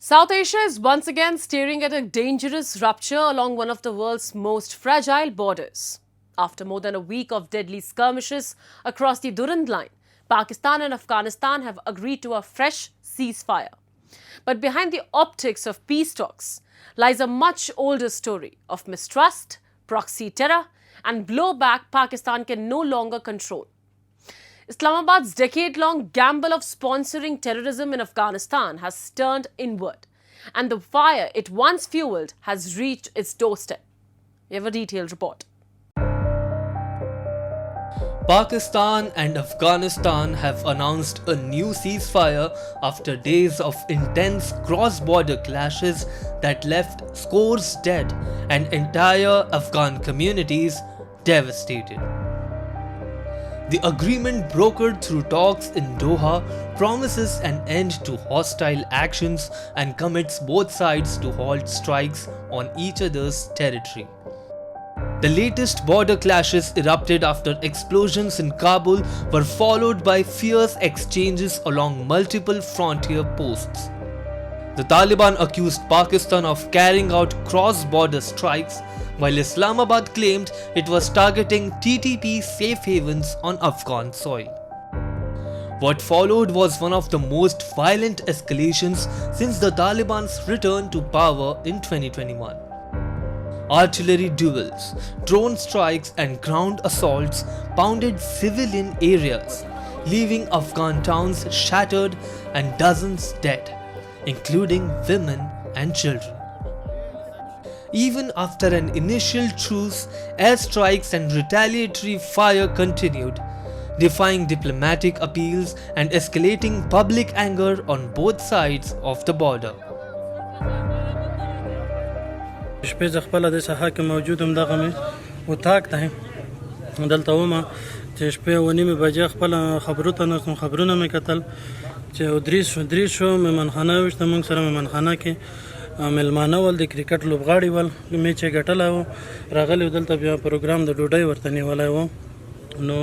South Asia is once again staring at a dangerous rupture along one of the world's most fragile borders. After more than a week of deadly skirmishes across the Durand Line, Pakistan and Afghanistan have agreed to a fresh ceasefire. But behind the optics of peace talks lies a much older story of mistrust, proxy terror, and blowback Pakistan can no longer control. Islamabad's decade-long gamble of sponsoring terrorism in Afghanistan has turned inward, and the fire it once fueled has reached its doorstep. We have a detailed report. Pakistan and Afghanistan have announced a new ceasefire after days of intense cross-border clashes that left scores dead and entire Afghan communities devastated. The agreement brokered through talks in Doha promises an end to hostile actions and commits both sides to halt strikes on each other's territory. The latest border clashes erupted after explosions in Kabul were followed by fierce exchanges along multiple frontier posts. The Taliban accused Pakistan of carrying out cross-border strikes, while Islamabad claimed it was targeting TTP safe havens on Afghan soil. What followed was one of the most violent escalations since the Taliban's return to power in 2021. Artillery duels, drone strikes and ground assaults pounded civilian areas, leaving Afghan towns shattered and dozens dead, including women and children. Even after an initial truce, airstrikes and retaliatory fire continued, defying diplomatic appeals and escalating public anger on both sides of the border. شپې ز خپل د ساحه کې موجودم دغه مې وتاک ته دلته ومه چې شپې ونیمه بجې خپل خبرو ته نو خبرونه مې کتل چې درې شو مېمنخانه وشته موږ سره مېمنخانه کې مېلمانه ول د کرکټ لوبغاړي ول مې چې ګټلی و راغلی دلته بیا پروګرام د ډوډۍ ورته نیولی و نو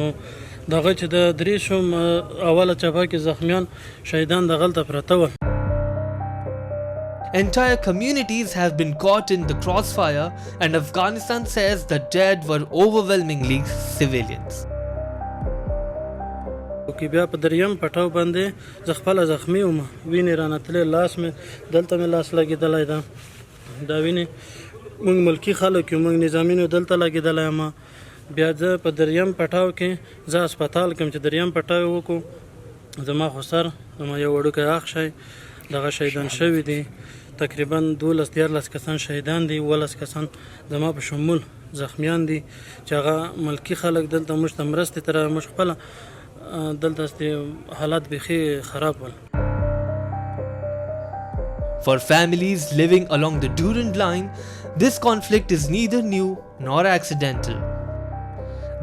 دغه چې د درې شو اوله چپه کې زخمیان شهیدان دغلته پرته ول. Entire communities have been caught in the crossfire, and Afghanistan says the dead were overwhelmingly civilians. کې بیا په دریم پټاو باندې زه خپله زخمي وم وینې رانتلې لاس مې دلته مې لاس لګېدلی ده دا وینې موږ ملکي خلک یو موږ نظامینو دلته لګېدلی یم بیا زه په دریم پټاو کې زه هسپتال کوم چې دریم پټاو وکړو زما خو سر زما یو وړوکی اخ شی دغه شهیدان شوي دي تقریبا 12-14 کسان شهیدان دي 12 کسان زما په شمول زخمیان دي چې هغه ملکي خلک دلته موږ ته مرستې ته موږ خپله دلته حالات بیخي خراب ول. For families living along the Durand Line, this conflict is neither new nor accidental.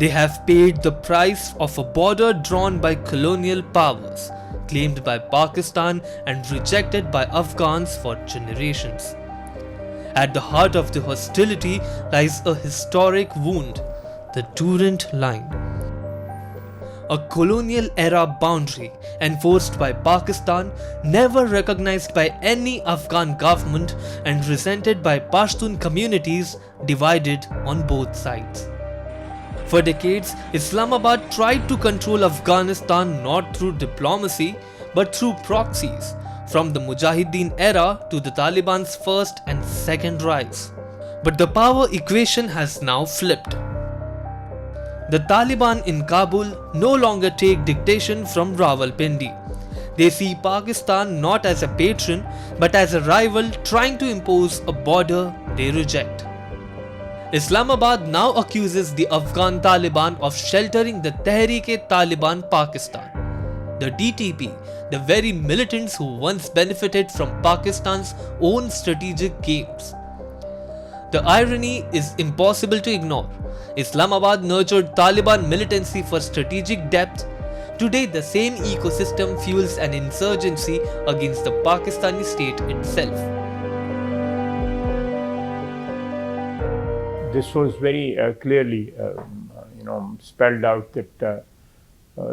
They have paid the price of a border drawn by colonial powers, claimed by Pakistan and rejected by Afghans for generations. At the heart of the hostility lies a historic wound, the Durand Line. A colonial-era boundary enforced by Pakistan, never recognized by any Afghan government and resented by Pashtun communities divided on both sides. For decades, Islamabad tried to control Afghanistan not through diplomacy but through proxies, from the Mujahideen era to the Taliban's first and second rise. But the power equation has now flipped. The Taliban in Kabul no longer take dictation from Rawalpindi. They see Pakistan not as a patron but as a rival trying to impose a border they reject. Islamabad now accuses the Afghan Taliban of sheltering the Tehreek-e-Taliban Pakistan, the DTP, the very militants who once benefited from Pakistan's own strategic games. The irony is impossible to ignore. Islamabad nurtured Taliban militancy for strategic depth. Today, the same ecosystem fuels an insurgency against the Pakistani state itself. This was very clearly, spelled out that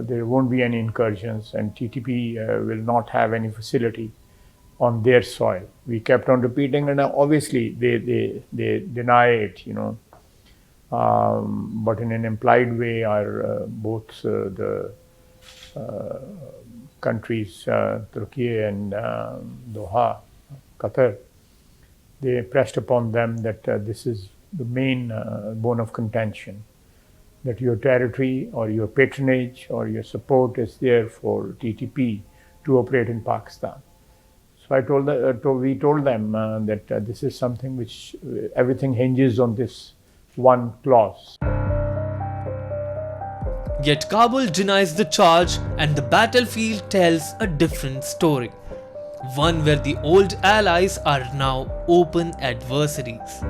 there won't be any incursions, and TTP will not have any facility on their soil. We kept on repeating, and obviously they deny it, but in an implied way, both the countries, Turkey and Doha, Qatar, they pressed upon them that this is the main bone of contention, that your territory or your patronage or your support is there for TTP to operate in Pakistan. So we told them that this is something which everything hinges on this one clause. Yet Kabul denies the charge, and the battlefield tells a different story. One where the old allies are now open adversaries.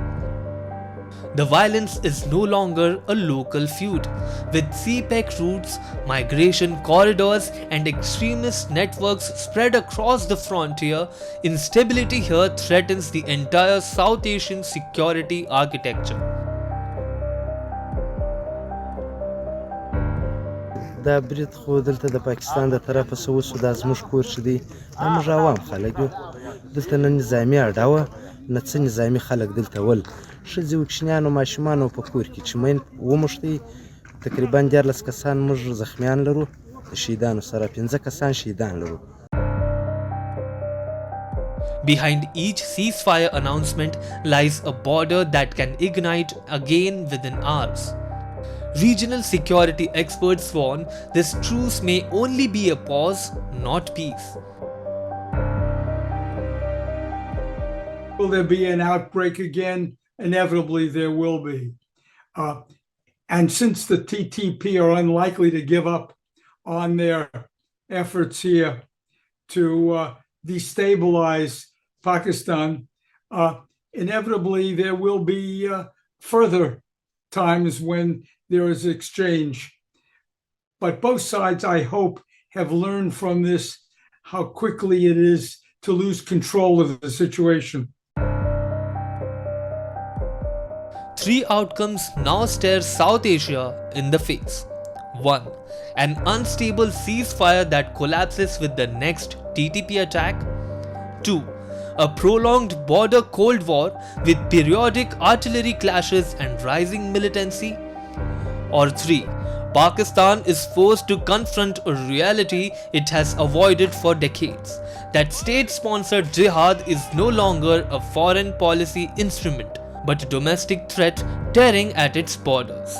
The violence is no longer a local feud. With CPEC routes, migration corridors, and extremist networks spread across the frontier, instability here threatens the entire South Asian security architecture. دا برید خو دلته د پاکستان د طرفه څه وسو دا زموږ کور چې دی دا موږ عوام خلک یو دلته نه نظامي اډه وه نه څه نظامي خلک دلته ول ښځې و کوچنیان و ماشومان و په کور کې چې مین وموښتئ تقریبا 14 کسان موږ زخمیان لرو د شهیدانو سره 15 کسان شهیدان لرو. Behind each ceasefire announcement lies a border that can ignite again within hours. Regional security experts warn this truce may only be a pause, not peace. Will there be an outbreak again? Inevitably, there will be. And since the TTP are unlikely to give up on their efforts here to destabilize Pakistan, inevitably there will be further times when there is exchange. But both sides, I hope, have learned from this how quickly it is to lose control of the situation. Three outcomes now stare South Asia in the face. 1. An unstable ceasefire that collapses with the next TTP attack. 2. A prolonged border Cold War with periodic artillery clashes and rising militancy. Or 3. Pakistan is forced to confront a reality it has avoided for decades, that state-sponsored jihad is no longer a foreign policy instrument, but a domestic threat tearing at its borders.